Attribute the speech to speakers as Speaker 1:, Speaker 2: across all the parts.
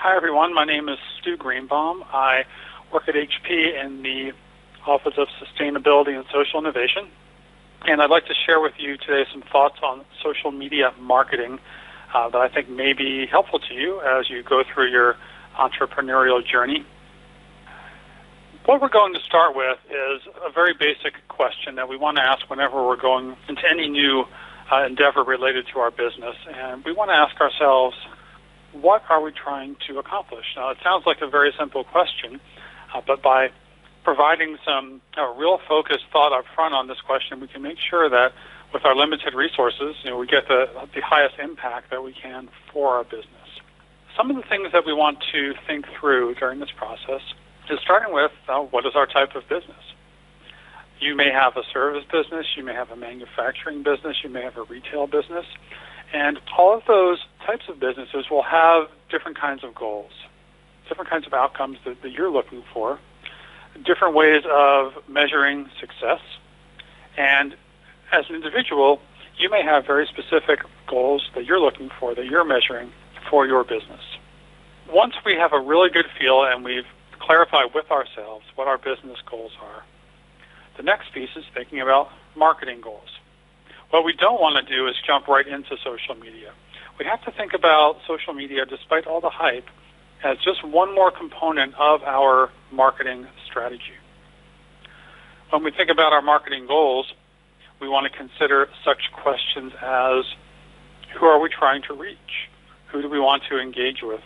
Speaker 1: Hi, everyone. My name is Stu Greenbaum. I work at HP in the Office of Sustainability and Social Innovation, and I'd like to share with you today some thoughts on social media marketing that I think may be helpful to you as you go through your entrepreneurial journey. What we're going to start with is a very basic question that we want to ask whenever we're going into any new endeavor related to our business, and we want to ask ourselves, what are we trying to accomplish? Now, it sounds like a very simple question, but by providing some real focused thought up front on this question, we can make sure that with our limited resources, we get the highest impact that we can for our business. Some of the things that we want to think through during this process is starting with what is our type of business? You may have a service business, you may have a manufacturing business, you may have a retail business, and all of those types of businesses will have different kinds of goals, different kinds of outcomes that you're looking for, different ways of measuring success. And as an individual, you may have very specific goals that you're looking for, that you're measuring for your business. Once we have a really good feel and we've clarified with ourselves what our business goals are, the next piece is thinking about marketing goals. What we don't want to do is jump right into social media. We have to think about social media, despite all the hype, as just one more component of our marketing strategy. When we think about our marketing goals, we want to consider such questions as, who are we trying to reach? Who do we want to engage with?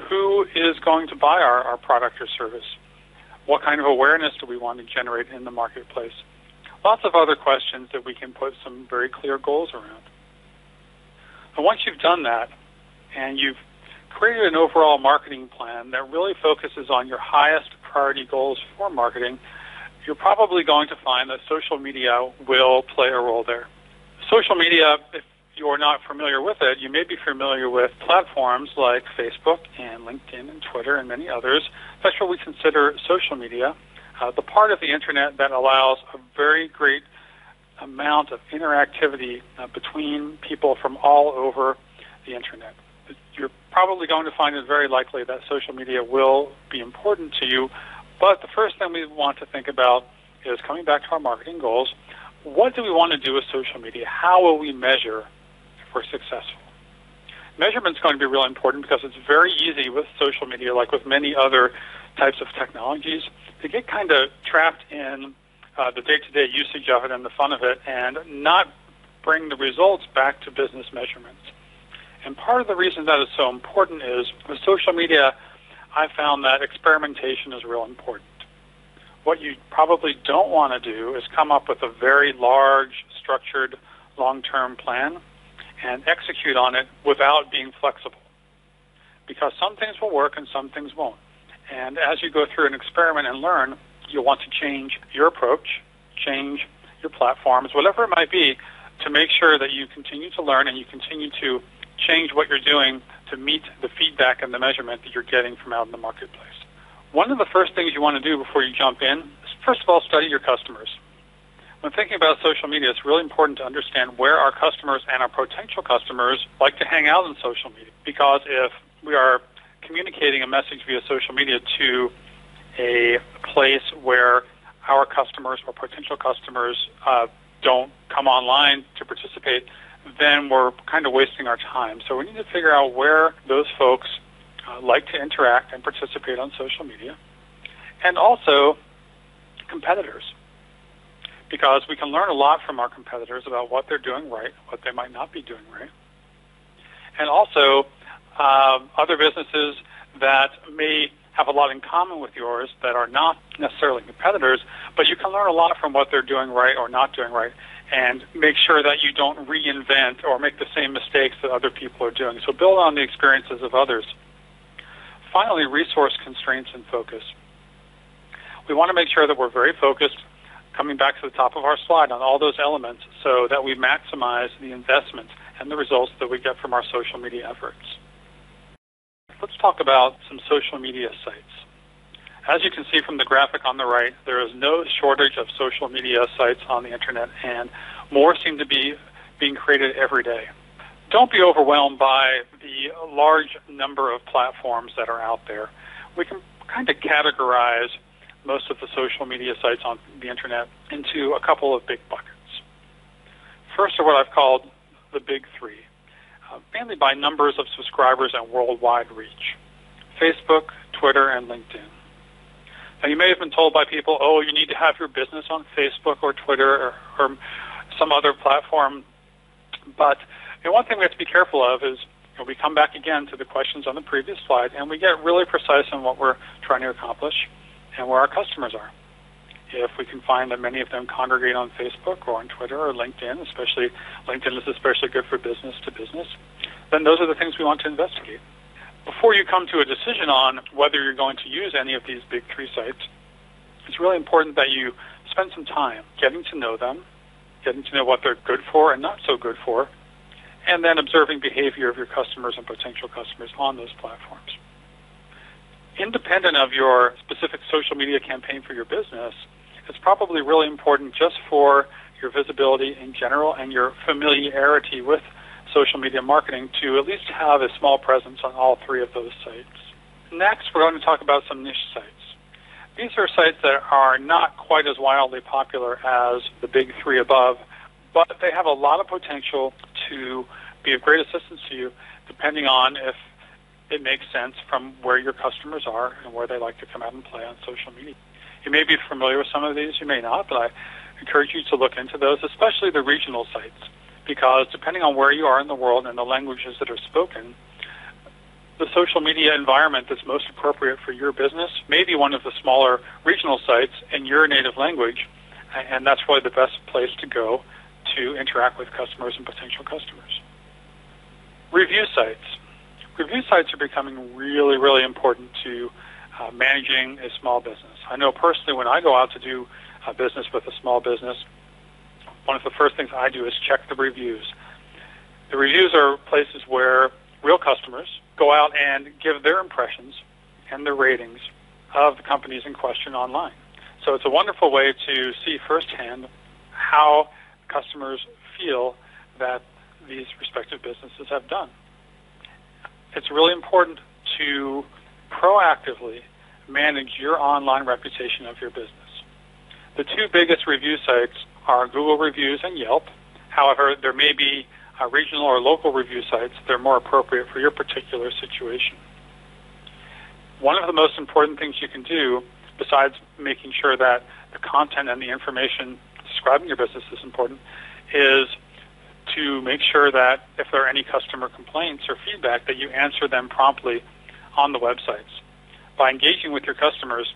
Speaker 1: Who is going to buy our product or service? What kind of awareness do we want to generate in the marketplace? Lots of other questions that we can put some very clear goals around. And once you've done that, and you've created an overall marketing plan that really focuses on your highest priority goals for marketing, you're probably going to find that social media will play a role there. Social media, if you're not familiar with it, you may be familiar with platforms like Facebook and LinkedIn and Twitter and many others. That's what we consider social media. The part of the internet that allows a very great amount of interactivity between people from all over the internet. You're probably going to find it very likely that social media will be important to you, but the first thing we want to think about is, coming back to our marketing goals, what do we want to do with social media? How will we measure if we're successful? Measurement's going to be really important because it's very easy with social media, like with many other types of technologies, to get kind of trapped in the day-to-day usage of it and the fun of it and not bring the results back to business measurements. And part of the reason that is so important is with social media, I found that experimentation is real important. What you probably don't want to do is come up with a very large, structured, long-term plan and execute on it without being flexible. Because some things will work and some things won't. And as you go through an experiment and learn, you'll want to change your approach, change your platforms, whatever it might be, to make sure that you continue to learn and you continue to change what you're doing to meet the feedback and the measurement that you're getting from out in the marketplace. One of the first things you want to do before you jump in is, first of all, study your customers. When thinking about social media, it's really important to understand where our customers and our potential customers like to hang out on social media. Because if we are communicating a message via social media to a place where our customers or potential customers don't come online to participate, then we're kind of wasting our time. So we need to figure out where those folks like to interact and participate on social media. And also competitors, because we can learn a lot from our competitors about what they're doing right, what they might not be doing right. And also other businesses that may have a lot in common with yours that are not necessarily competitors, but you can learn a lot from what they're doing right or not doing right, and make sure that you don't reinvent or make the same mistakes that other people are doing. So build on the experiences of others. Finally, resource constraints and focus. We want to make sure that we're very focused, coming back to the top of our slide, on all those elements so that we maximize the investment and the results that we get from our social media efforts. Let's talk about some social media sites. As you can see from the graphic on the right, there is no shortage of social media sites on the internet, and more seem to be being created every day. Don't be overwhelmed by the large number of platforms that are out there. We can kind of categorize most of the social media sites on the internet into a couple of big buckets. First are what I've called the big three, mainly by numbers of subscribers and worldwide reach: Facebook, Twitter, and LinkedIn. Now, you may have been told by people, oh, you need to have your business on Facebook or Twitter or some other platform, but one thing we have to be careful of is we come back again to the questions on the previous slide, and we get really precise on what we're trying to accomplish and where our customers are. If we can find that many of them congregate on Facebook or on Twitter or LinkedIn, especially LinkedIn is especially good for business to business, then those are the things we want to investigate. Before you come to a decision on whether you're going to use any of these big three sites, it's really important that you spend some time getting to know them, getting to know what they're good for and not so good for, and then observing behavior of your customers and potential customers on those platforms. Independent of your specific social media campaign for your business, it's probably really important just for your visibility in general and your familiarity with social media marketing to at least have a small presence on all three of those sites. Next, we're going to talk about some niche sites. These are sites that are not quite as wildly popular as the big three above, but they have a lot of potential to be of great assistance to you depending on if it makes sense from where your customers are and where they like to come out and play on social media. You may be familiar with some of these, you may not, but I encourage you to look into those, especially the regional sites, because depending on where you are in the world and the languages that are spoken, the social media environment that's most appropriate for your business may be one of the smaller regional sites in your native language, and that's probably the best place to go to interact with customers and potential customers. Review sites. Review sites are becoming really, really important to managing a small business. I know personally when I go out to do business with a small business, one of the first things I do is check the reviews. The reviews are places where real customers go out and give their impressions and their ratings of the companies in question online. So it's a wonderful way to see firsthand how customers feel that these respective businesses have done. It's really important to proactively manage your online reputation of your business. The two biggest review sites are Google Reviews and Yelp. However, there may be regional or local review sites that are more appropriate for your particular situation. One of the most important things you can do, besides making sure that the content and the information describing your business is important, is to make sure that if there are any customer complaints or feedback, that you answer them promptly on the websites. By engaging with your customers,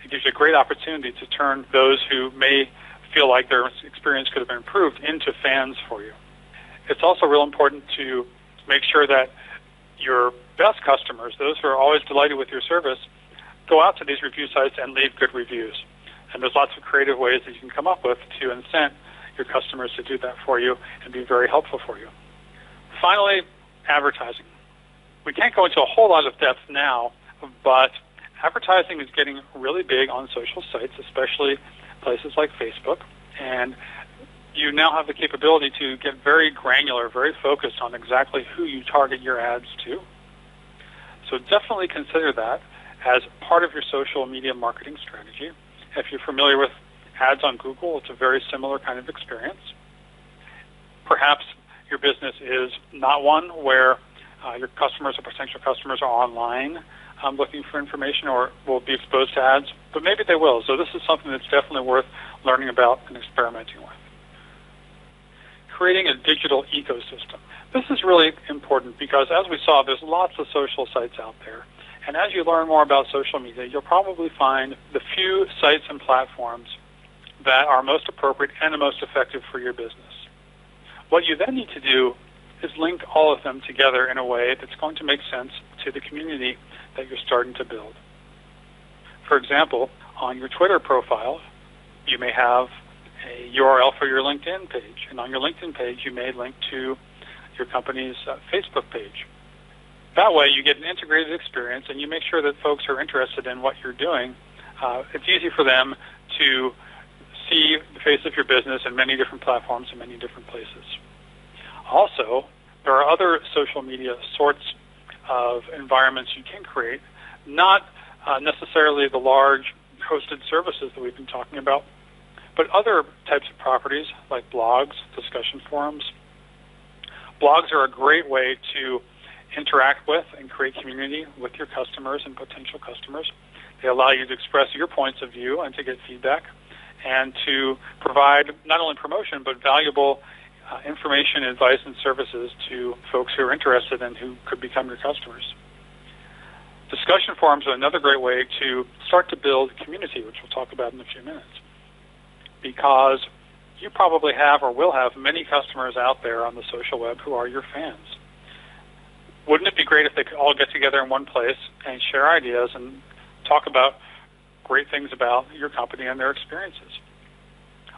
Speaker 1: it gives you a great opportunity to turn those who may feel like their experience could have been improved into fans for you. It's also real important to make sure that your best customers, those who are always delighted with your service, go out to these review sites and leave good reviews. And there's lots of creative ways that you can come up with to incent your customers to do that for you and be very helpful for you. Finally, advertising. We can't go into a whole lot of depth now, but advertising is getting really big on social sites, especially places like Facebook, and you now have the capability to get very granular, very focused on exactly who you target your ads to. So definitely consider that as part of your social media marketing strategy. If you're familiar with ads on Google, it's a very similar kind of experience. Perhaps your business is not one where your customers or potential customers are online looking for information or will be exposed to ads, but maybe they will. So this is something that's definitely worth learning about and experimenting with. Creating a digital ecosystem. This is really important because, as we saw, there's lots of social sites out there. And as you learn more about social media, you'll probably find the few sites and platforms that are most appropriate and the most effective for your business. What you then need to do is link all of them together in a way that's going to make sense to the community that you're starting to build. For example, on your Twitter profile, you may have a URL for your LinkedIn page, and on your LinkedIn page, you may link to your company's Facebook page. That way, you get an integrated experience, and you make sure that folks who are interested in what you're doing, it's easy for them to see the face of your business in many different platforms in many different places. Also, There are other social media sorts of environments you can create, not necessarily the large hosted services that we've been talking about, but other types of properties like blogs, discussion forums. Blogs are a great way to interact with and create community with your customers and potential customers. They allow you to express your points of view and to get feedback and to provide not only promotion but valuable information, advice, and services to folks who are interested and who could become your customers. Discussion forums are another great way to start to build community, which we'll talk about in a few minutes, because you probably have or will have many customers out there on the social web who are your fans. Wouldn't it be great if they could all get together in one place and share ideas and talk about great things about your company and their experiences?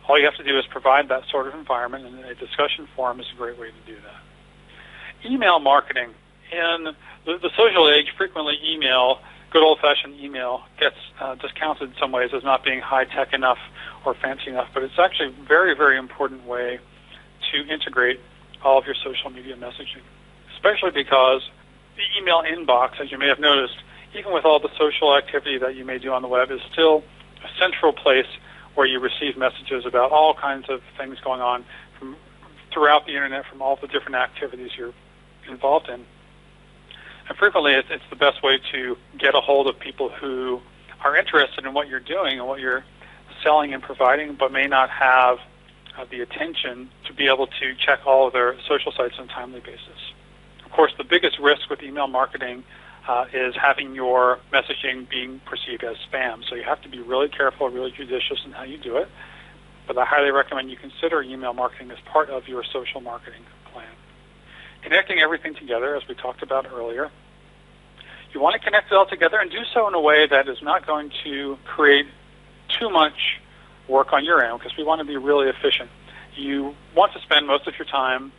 Speaker 1: All you have to do is provide that sort of environment, and a discussion forum is a great way to do that. Email marketing. In the social age, frequently email, good old-fashioned email, gets discounted in some ways as not being high-tech enough or fancy enough, but it's actually a very, very important way to integrate all of your social media messaging, especially because the email inbox, as you may have noticed, even with all the social activity that you may do on the web, is still a central place where you receive messages about all kinds of things going on from throughout the internet, from all the different activities you're involved in. And frequently, it's the best way to get a hold of people who are interested in what you're doing and what you're selling and providing, but may not have the attention to be able to check all of their social sites on a timely basis. Of course, the biggest risk with email marketing is having your messaging being perceived as spam. So you have to be really careful, really judicious in how you do it. But I highly recommend you consider email marketing as part of your social marketing plan. Connecting everything together, as we talked about earlier. You want to connect it all together and do so in a way that is not going to create too much work on your end, because we want to be really efficient. You want to spend most of your time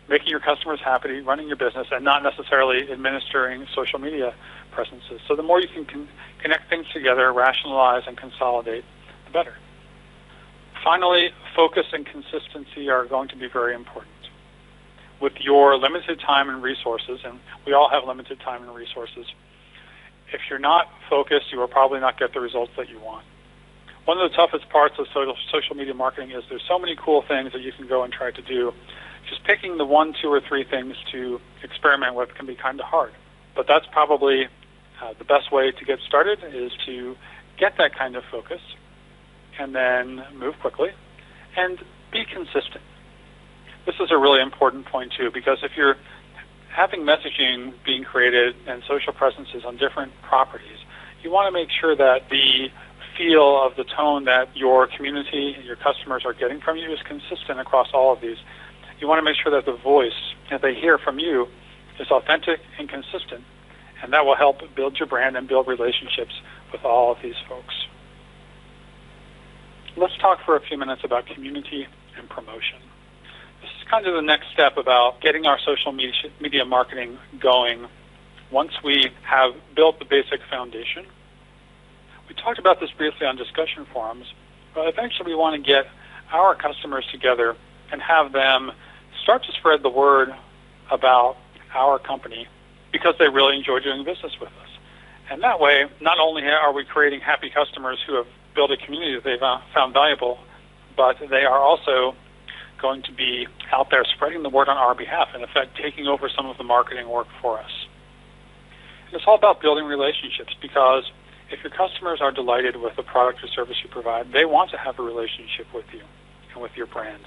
Speaker 1: making your customers happy, running your business, and not necessarily administering social media presences. So the more you can connect things together, rationalize, and consolidate, the better. Finally, focus and consistency are going to be very important. With your limited time and resources, and we all have limited time and resources, if you're not focused, you will probably not get the results that you want. One of the toughest parts of social media marketing is there's so many cool things that you can go and try to do. Just picking the 1, 2, or 3 things to experiment with can be kind of hard. But that's probably the best way to get started, is to get that kind of focus and then move quickly and be consistent. This is a really important point, too, because if you're having messaging being created and social presences on different properties, you want to make sure that the feel of the tone that your community and your customers are getting from you is consistent across all of these. You want to make sure that the voice that they hear from you is authentic and consistent, and that will help build your brand and build relationships with all of these folks. Let's talk for a few minutes about community and promotion. This is kind of the next step about getting our social media marketing going once we have built the basic foundation. We talked about this briefly on discussion forums, but eventually we want to get our customers together and have them start to spread the word about our company because they really enjoy doing business with us. And that way, not only are we creating happy customers who have built a community that they've found valuable, but they are also going to be out there spreading the word on our behalf, in effect taking over some of the marketing work for us. And it's all about building relationships, because if your customers are delighted with the product or service you provide, they want to have a relationship with you and with your brand.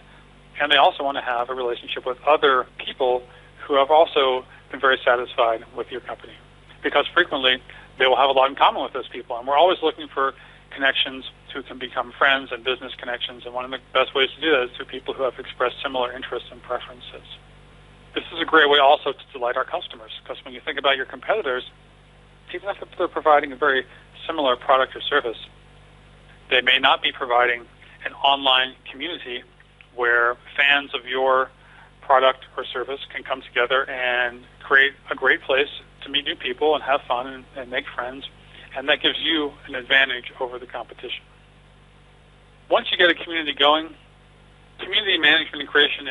Speaker 1: And they also want to have a relationship with other people who have also been very satisfied with your company, because frequently they will have a lot in common with those people. And we're always looking for connections who can become friends and business connections, and one of the best ways to do that is through people who have expressed similar interests and preferences. This is a great way also to delight our customers, because when you think about your competitors, even if they're providing a very similar product or service, they may not be providing an online community where fans of your product or service can come together and create a great place to meet new people and have fun and make friends, and that gives you an advantage over the competition. Once you get a community going, Community management and creation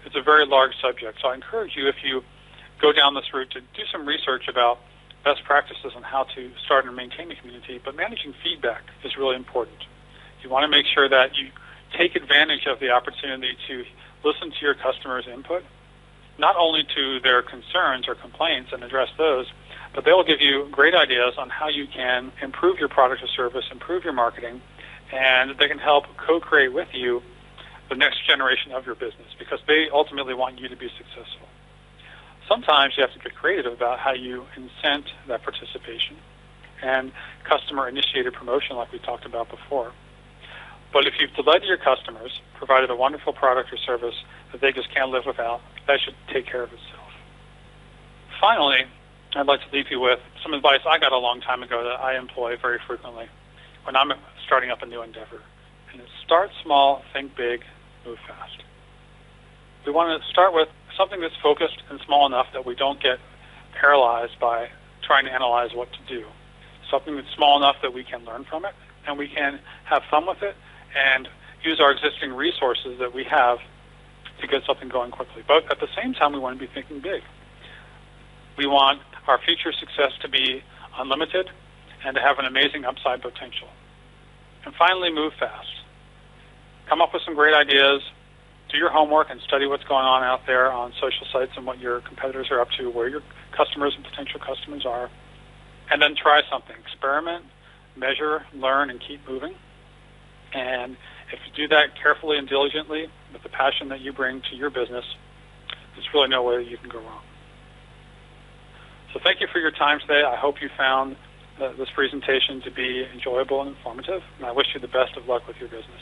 Speaker 1: it's a very large subject, so I encourage you, if you go down this route, to do some research about best practices on how to start and maintain a community. But managing feedback is really important. You want to make sure that you take advantage of the opportunity to listen to your customers' input, not only to their concerns or complaints and address those, but they'll give you great ideas on how you can improve your product or service, improve your marketing, and they can help co-create with you the next generation of your business, because they ultimately want you to be successful. Sometimes you have to get creative about how you incent that participation and customer-initiated promotion like we talked about before. But if you've delighted your customers, provided a wonderful product or service that they just can't live without, that should take care of itself. Finally, I'd like to leave you with some advice I got a long time ago that I employ very frequently when I'm starting up a new endeavor. And it's start small, think big, move fast. We want to start with something that's focused and small enough that we don't get paralyzed by trying to analyze what to do. Something that's small enough that we can learn from it and we can have fun with it and use our existing resources that we have to get something going quickly. But at the same time, we want to be thinking big. We want our future success to be unlimited and to have an amazing upside potential. And finally, move fast. Come up with some great ideas. Do your homework and study what's going on out there on social sites and what your competitors are up to, where your customers and potential customers are. And then try something. Experiment, measure, learn, and keep moving. And if you do that carefully and diligently with the passion that you bring to your business, there's really no way that you can go wrong. So thank you for your time today. I hope you found this presentation to be enjoyable and informative, and I wish you the best of luck with your business.